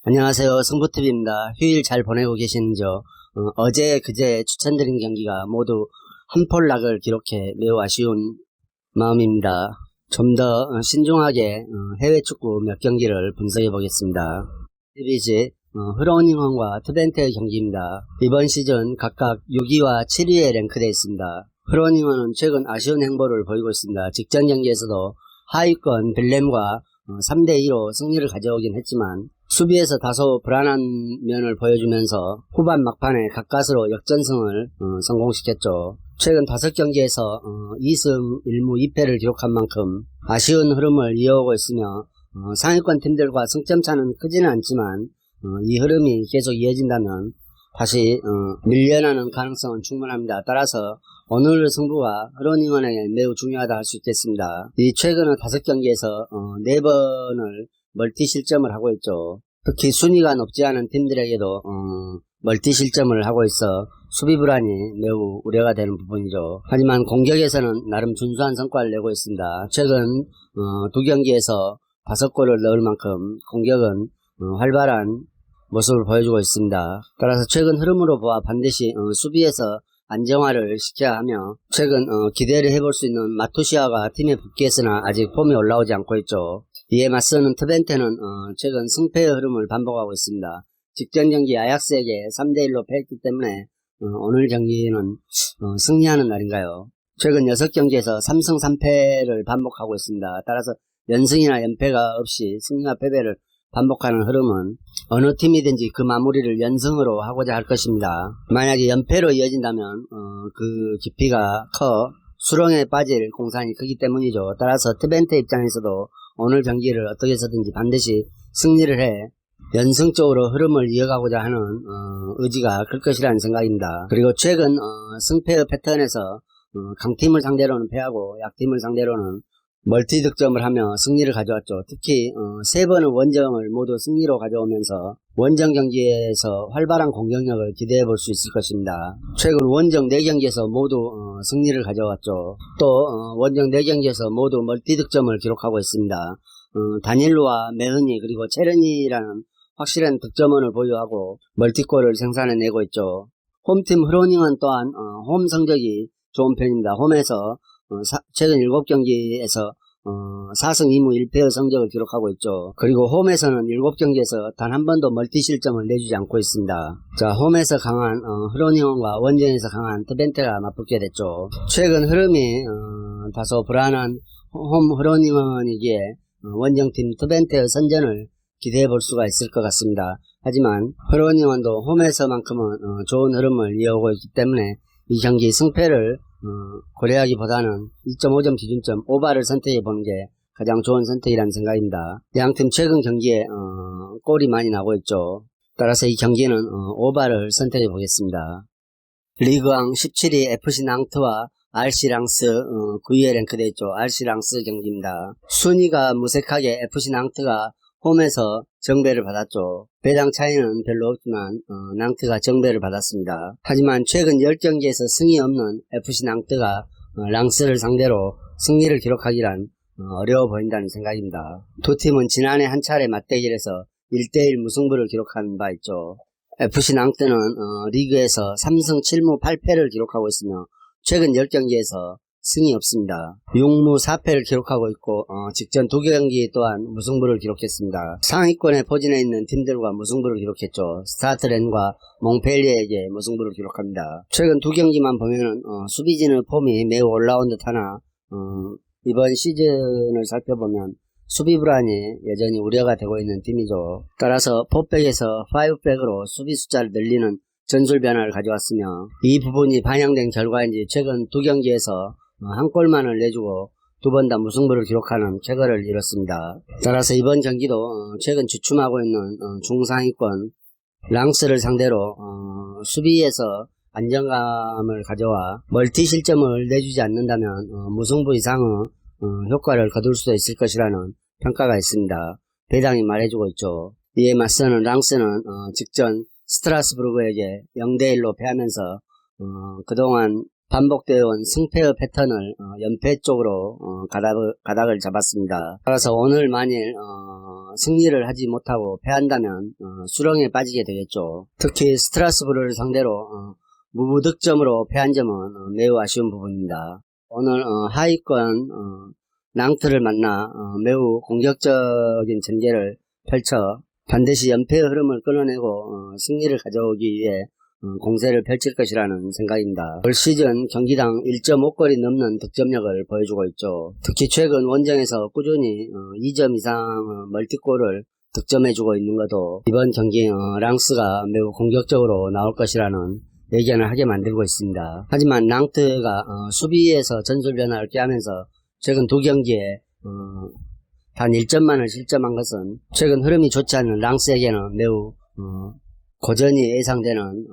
안녕하세요. 승부TV입니다. 휴일 잘 보내고 계시는지요? 어제 그제 추천드린 경기가 모두 한폴락을 기록해 매우 아쉬운 마음입니다. 좀 더 신중하게 해외 축구 몇 경기를 분석해 보겠습니다. 시리즈 흐로운 잉원과 트벤트의 경기입니다. 이번 시즌 각각 6위와 7위에 랭크되어 있습니다. 흐로운 잉원은 최근 아쉬운 행보를 보이고 있습니다. 직전 경기에서도 하위권 빌렘과 3대2로 승리를 가져오긴 했지만 수비에서 다소 불안한 면을 보여주면서 후반 막판에 가까스로 역전승을 성공시켰죠. 최근 5경기에서 2승 1무 2패를 기록한 만큼 아쉬운 흐름을 이어오고 있으며 상위권 팀들과 승점차는 크지는 않지만 이 흐름이 계속 이어진다면 다시 밀려나는 가능성은 충분합니다. 따라서 오늘 승부가 흐로운 잉원에게 매우 중요하다 할 수 있겠습니다. 이 최근 5경기에서 4번을 멀티 실점을 하고 있죠. 특히 순위가 높지 않은 팀들에게도 멀티 실점을 하고 있어 수비 불안이 매우 우려가 되는 부분이죠. 하지만 공격에서는 나름 준수한 성과를 내고 있습니다. 최근 2경기에서 5골을 넣을 만큼 공격은 활발한 모습을 보여주고 있습니다. 따라서 최근 흐름으로 보아 반드시 수비에서 안정화를 시켜야 하며 최근 기대를 해볼 수 있는 마투시아가 팀에 복귀했으나 아직 폼이 올라오지 않고 있죠. 이에 맞서는 트벤테는 최근 승패의 흐름을 반복하고 있습니다. 직전 경기 아약스에게 3대1로 패했기 때문에 오늘 경기는 승리하는 날인가요? 최근 6경기에서 3승 3패를 반복하고 있습니다. 따라서 연승이나 연패가 없이 승리와 패배를 반복하는 흐름은 어느 팀이든지 그 마무리를 연승으로 하고자 할 것입니다. 만약에 연패로 이어진다면 그 깊이가 커 수렁에 빠질 공산이 크기 때문이죠. 따라서 트벤테 입장에서도 오늘 경기를 어떻게 해서든지 반드시 승리를 해 연승 쪽으로 흐름을 이어가고자 하는 의지가 클 것이라는 생각입니다. 그리고 최근 승패의 패턴에서 강팀을 상대로는 패하고 약팀을 상대로는 멀티 득점을 하며 승리를 가져왔죠. 특히 3번의 원정을 모두 승리로 가져오면서 원정 경기에서 활발한 공격력을 기대해 볼 수 있을 것입니다. 최근 원정 4경기에서 모두 승리를 가져왔죠. 또 원정 4경기에서 모두 멀티 득점을 기록하고 있습니다. 다닐루와 메흐니 그리고 체르니라는 확실한 득점원을 보유하고 멀티골을 생산해내고 있죠. 홈팀 흐로운 잉원 또한 홈 성적이 좋은 편입니다. 홈에서 최근 7경기에서 4승 2무 1패의 성적을 기록하고 있죠. 그리고 홈에서는 7경기에서 단 한 번도 멀티 실점을 내주지 않고 있습니다. 자, 홈에서 강한 흐로운 잉원과 원정에서 강한 트벤테가 맞붙게 됐죠. 최근 흐름이 다소 불안한 홈 흐로운 잉원이기에 원정팀 트벤테의 선전을 기대해 볼 수가 있을 것 같습니다. 하지만 흐로운 잉원도 홈에서만큼은 좋은 흐름을 이어오고 있기 때문에 이 경기 승패를 고려하기보다는 2.5점 기준점 오바를 선택해 보는 게 가장 좋은 선택이라는 생각입니다. 양팀 최근 경기에 골이 많이 나고 있죠. 따라서 이 경기는 오바를 선택해 보겠습니다. 리그왕 17위 FC 낭트와 RC 랑스 9위에 랭크되어 있죠. RC 랑스 경기입니다. 순위가 무색하게 FC 낭트가 홈에서 정배를 받았죠. 배당 차이는 별로 없지만 낭트가 정배를 받았습니다. 하지만 최근 10경기에서 승이 없는 FC 낭트가 랑스를 상대로 승리를 기록하기란 어려워 보인다는 생각입니다. 두 팀은 지난해 한 차례 맞대결에서 1대1 무승부를 기록한 바 있죠. FC 낭트는 리그에서 3승 7무 8패를 기록하고 있으며 최근 10경기에서 승이 없습니다. 6무 4패를 기록하고 있고 직전 2경기 또한 무승부를 기록했습니다. 상위권에 포진해 있는 팀들과 무승부를 기록했죠. 스타트렌과 몽펠리에게 무승부를 기록합니다. 최근 2경기만 보면은 수비진의 폼이 매우 올라온 듯하나 이번 시즌을 살펴보면 수비 불안이 여전히 우려가 되고 있는 팀이죠. 따라서 4백에서 5백으로 수비 숫자를 늘리는 전술 변화를 가져왔으며 이 부분이 반영된 결과인지 최근 2경기에서 한 골만을 내주고 2번 다 무승부를 기록하는 쾌거를 이뤘습니다. 따라서 이번 경기도 최근 주춤하고 있는 중상위권 랑스를 상대로 수비에서 안정감을 가져와 멀티 실점을 내주지 않는다면 무승부 이상의 효과를 거둘 수도 있을 것이라는 평가가 있습니다. 배당이 말해주고 있죠. 이에 맞서는 랑스는 직전 스트라스부르크에게 0대1로 패하면서 그동안 반복되어 온 승패의 패턴을 연패 쪽으로 가닥을 잡았습니다. 따라서 오늘 만일 승리를 하지 못하고 패한다면 수렁에 빠지게 되겠죠. 특히 스트라스부르를 상대로 무득점으로 패한 점은 매우 아쉬운 부분입니다. 오늘 하위권 낭트를 만나 매우 공격적인 전개를 펼쳐 반드시 연패의 흐름을 끊어내고 승리를 가져오기 위해 공세를 펼칠 것이라는 생각입니다. 올 시즌 경기당 1.5골이 넘는 득점력을 보여주고 있죠. 특히 최근 원정에서 꾸준히 2점 이상 멀티골을 득점해주고 있는 것도 이번 경기 랑스가 매우 공격적으로 나올 것이라는 예견을 하게 만들고 있습니다. 하지만 낭트가 수비에서 전술 변화를 꾀하면서 최근 두 경기에 단 1점만을 실점한 것은 최근 흐름이 좋지 않은 랑스에게는 매우 고전이 예상되는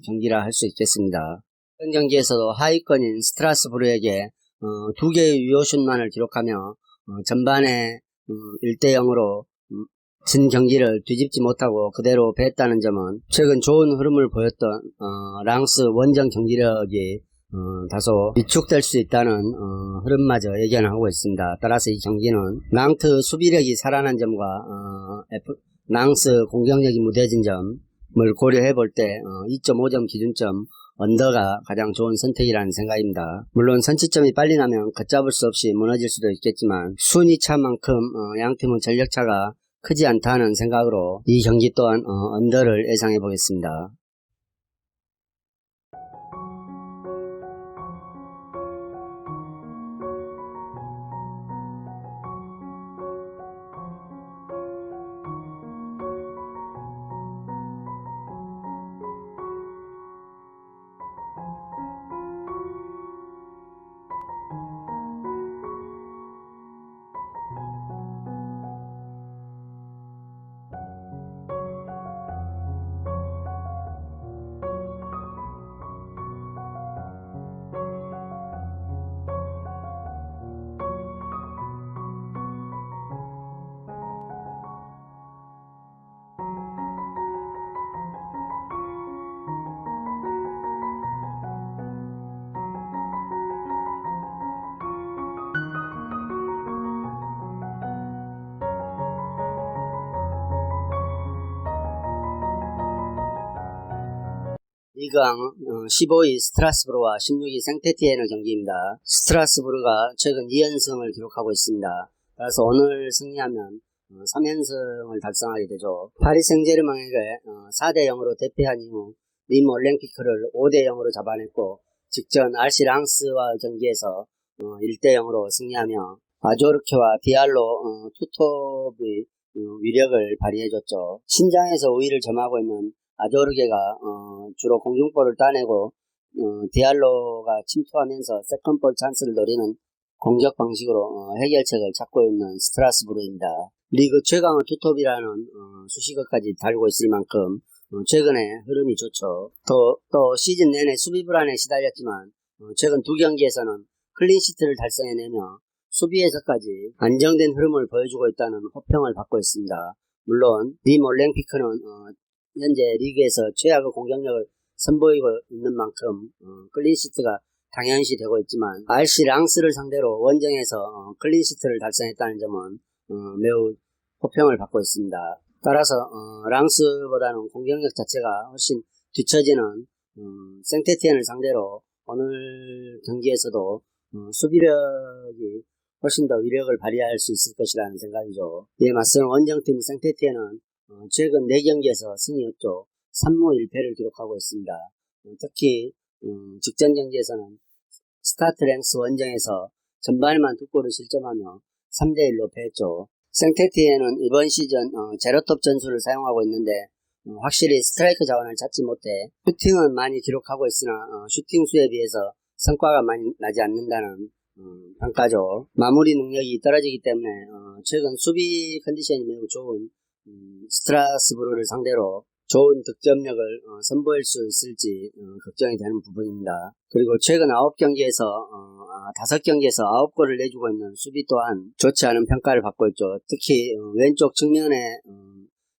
경기라 할 수 있겠습니다. 이번 경기에서도 하위권인 스트라스부르에게 2개의 유효슛만을 기록하며 전반에 1대0으로 진 경기를 뒤집지 못하고 그대로 패했다는 점은 최근 좋은 흐름을 보였던 랑스 원정 경기력이 다소 위축될 수 있다는 흐름마저 예견하고 있습니다. 따라서 이 경기는 낭트 수비력이 살아난 점과 랑스 공격력이 무뎌진 점을 고려해 볼 때 2.5점 기준점 언더가 가장 좋은 선택이라는 생각입니다. 물론 선취점이 빨리 나면 걷잡을 수 없이 무너질 수도 있겠지만 순위 차만큼 양팀의 전력차가 크지 않다는 생각으로 이 경기 또한 언더를 예상해 보겠습니다. 리그왕 15위 스트라스부르와 16위 생테티엔의 경기입니다. 스트라스부르가 최근 2연승을 기록하고 있습니다. 따라서 오늘 승리하면 3연승을 달성하게 되죠. 파리 생제르맹에게 4대0으로 대패한 이후 림 올랭피크를 5대0으로 잡아냈고 직전 RC 랑스와 경기에서 1대0으로 승리하며 아조르케와 디알로 투톱이 위력을 발휘해줬죠. 신장에서 우위를 점하고 있는 아조르게가 주로 공중볼을 따내고 디알로가 침투하면서 세컨볼 찬스를 노리는 공격 방식으로 해결책을 찾고 있는 스트라스부르입니다. 리그 최강의 투톱이라는 수식어까지 달고 있을 만큼 최근에 흐름이 좋죠. 또 시즌 내내 수비 불안에 시달렸지만 최근 두 경기에서는 클린시트를 달성해내며 수비에서까지 안정된 흐름을 보여주고 있다는 호평을 받고 있습니다. 물론 림 올랭피크는 현재 리그에서 최악의 공격력을 선보이고 있는 만큼 클린시트가 당연시 되고 있지만 RC 랑스를 상대로 원정에서 클린시트를 달성했다는 점은 매우 호평을 받고 있습니다. 따라서 랑스보다는 공격력 자체가 훨씬 뒤처지는 생테티엔을 상대로 오늘 경기에서도 수비력이 훨씬 더 위력을 발휘할 수 있을 것이라는 생각이죠. 이에 맞서는 원정팀 생테티엔은 최근 4경기에서 승리 없죠. 3무 1패를 기록하고 있습니다. 특히 직전 경기에서는 스타트랭스 원정에서 전반에만 2골을 실점하며 3대1로 패했죠. 생테티엔은 이번 시즌 제로톱 전술을 사용하고 있는데 확실히 스트라이크 자원을 찾지 못해 슈팅은 많이 기록하고 있으나 슈팅 수에 비해서 성과가 많이 나지 않는다는 평가죠. 마무리 능력이 떨어지기 때문에 최근 수비 컨디션이 매우 좋은 스트라스부르를 상대로 좋은 득점력을 선보일 수 있을지 걱정이 되는 부분입니다. 그리고 최근 9경기에서 5경기에서 9골을 내주고 있는 수비 또한 좋지 않은 평가를 받고 있죠. 특히 왼쪽 측면에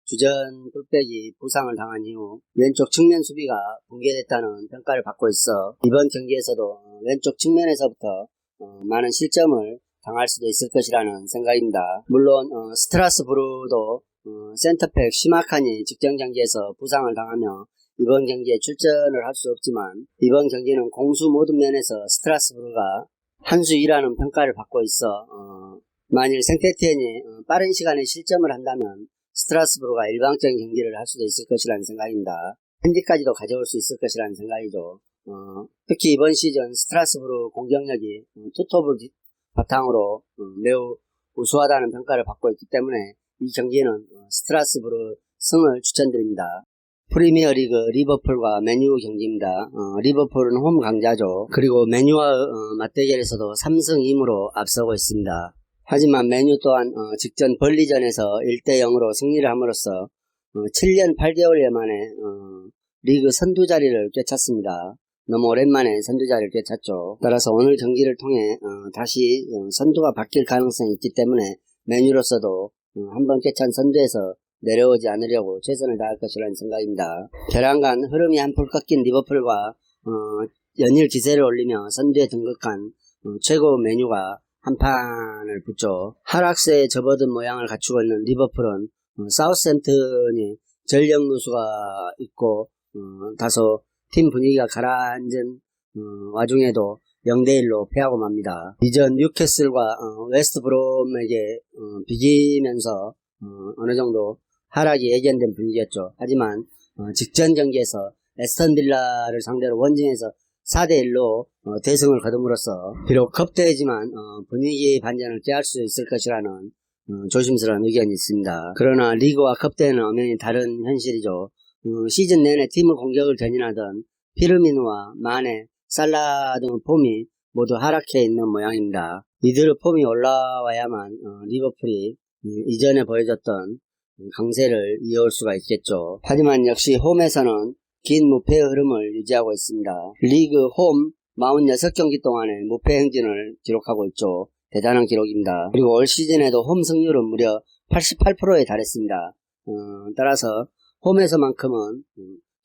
주전 풀백이 부상을 당한 이후 왼쪽 측면 수비가 붕괴됐다는 평가를 받고 있어 이번 경기에서도 왼쪽 측면에서부터 많은 실점을 당할 수도 있을 것이라는 생각입니다. 물론 스트라스부르도 센터백 시마칸이 직전 경기에서 부상을 당하며 이번 경기에 출전을 할 수 없지만 이번 경기는 공수 모든 면에서 스트라스부르가 한 수위라는 평가를 받고 있어 만일 생테티엔이 빠른 시간에 실점을 한다면 스트라스부르가 일방적인 경기를 할 수도 있을 것이라는 생각입니다. 현지까지도 가져올 수 있을 것이라는 생각이죠. 특히 이번 시즌 스트라스부르 공격력이 투톱을 바탕으로 매우 우수하다는 평가를 받고 있기 때문에 이 경기는 스트라스부르 승을 추천드립니다. 프리미어리그 리버풀과 맨유 경기입니다. 리버풀은 홈 강자죠. 그리고 맨유와 맞대결에서도 3승 2무로 앞서고 있습니다. 하지만 맨유 또한 직전 벌리전에서 1대0으로 승리를 함으로써 7년 8개월 만에 리그 선두 자리를 꿰찼습니다. 너무 오랜만에 선두 자리를 꿰찼죠. 따라서 오늘 경기를 통해 다시 선두가 바뀔 가능성이 있기 때문에 맨유로서도 한번 꿰찬 선두에서 내려오지 않으려고 최선을 다할 것이라는 생각입니다. 벼랑간 흐름이 한풀 꺾인 리버풀과 연일 기세를 올리며 선두에 등극한 최고 맨유가 한판을 붙죠. 하락세에 접어든 모양을 갖추고 있는 리버풀은 사우스햄튼이 전력 누수가 있고 다소 팀 분위기가 가라앉은 와중에도 0대1로 패하고 맙니다. 이전 뉴캐슬과 웨스트브롬에게 비기면서 어느 정도 하락이 예견된 분위기였죠. 하지만 직전 경기에서 에스턴 빌라를 상대로 원정에서 4대1로 대승을 거둠으로써 비록 컵대회지만 분위기 반전을 꾀할 수 있을 것이라는 조심스러운 의견이 있습니다. 그러나 리그와 컵대회는 엄연히 다른 현실이죠. 시즌 내내 팀의 공격을 견인하던 피르미누와 마네, 살라 등 폼이 모두 하락해 있는 모양입니다. 이들의 폼이 올라와야만 리버풀이 이전에 보여줬던 강세를 이어올 수가 있겠죠. 하지만 역시 홈에서는 긴 무패의 흐름을 유지하고 있습니다. 리그 홈 46경기 동안에 무패 행진을 기록하고 있죠. 대단한 기록입니다. 그리고 올 시즌에도 홈 승률은 무려 88%에 달했습니다. 따라서 홈에서만큼은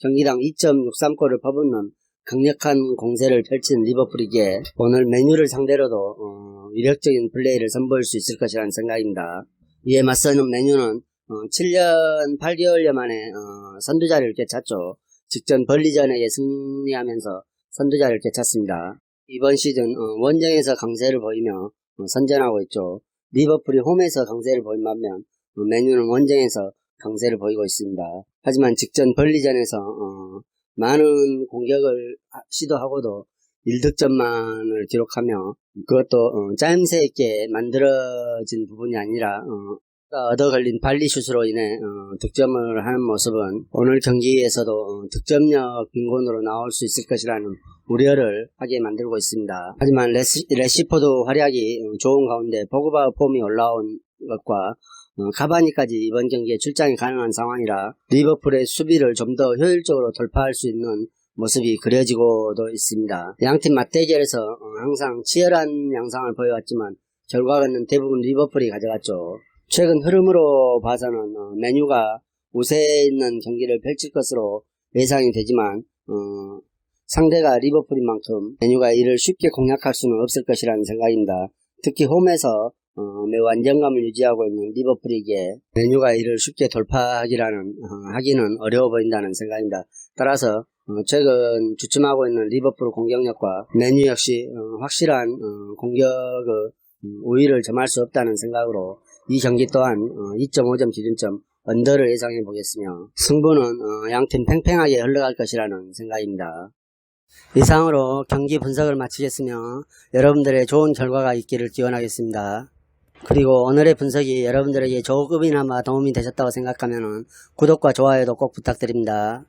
경기당 2.63골을 퍼붓는 강력한 공세를 펼친 리버풀이기에 오늘 맨유를 상대로도 위력적인 플레이를 선보일 수 있을 것이라는 생각입니다. 이에 맞서는 맨유는 7년 8개월여 만에 선두자리를 꿰찼죠. 직전 벌리전에게 승리하면서 선두자리를 꿰찼습니다. 이번 시즌 원정에서 강세를 보이며 선전하고 있죠. 리버풀이 홈에서 강세를 보인 반면 맨유는 원정에서 강세를 보이고 있습니다. 하지만 직전 벌리전에서 많은 공격을 시도하고도 1득점만을 기록하며 그것도 짜임새 있게 만들어진 부분이 아니라 얻어 걸린 발리슛으로 인해 득점을 하는 모습은 오늘 경기에서도 득점력 빈곤으로 나올 수 있을 것이라는 우려를 하게 만들고 있습니다. 하지만 레시포드 활약이 좋은 가운데 포그바 폼이 올라온 것과 카바니까지 이번 경기에 출장이 가능한 상황이라 리버풀의 수비를 좀 더 효율적으로 돌파할 수 있는 모습이 그려지고도 있습니다. 양팀 맞대결에서 항상 치열한 양상을 보여왔지만 결과는 대부분 리버풀이 가져갔죠. 최근 흐름으로 봐서는 맨유가 우세에 있는 경기를 펼칠 것으로 예상이 되지만 상대가 리버풀인 만큼 맨유가 이를 쉽게 공략할 수는 없을 것이라는 생각입니다. 특히 홈에서 매우 안정감을 유지하고 있는 리버풀이기에 맨유가 이를 쉽게 하기는 어려워 보인다는 생각입니다. 따라서 최근 주춤하고 있는 리버풀 공격력과 맨유 역시 확실한 공격의 우위를 점할 수 없다는 생각으로 이 경기 또한 2.5점 기준점 언더를 예상해 보겠으며 승부는 양팀 팽팽하게 흘러갈 것이라는 생각입니다. 이상으로 경기 분석을 마치겠으며 여러분들의 좋은 결과가 있기를 기원하겠습니다. 그리고 오늘의 분석이 여러분들에게 조금이나마 도움이 되셨다고 생각하면 구독과 좋아요도 꼭 부탁드립니다.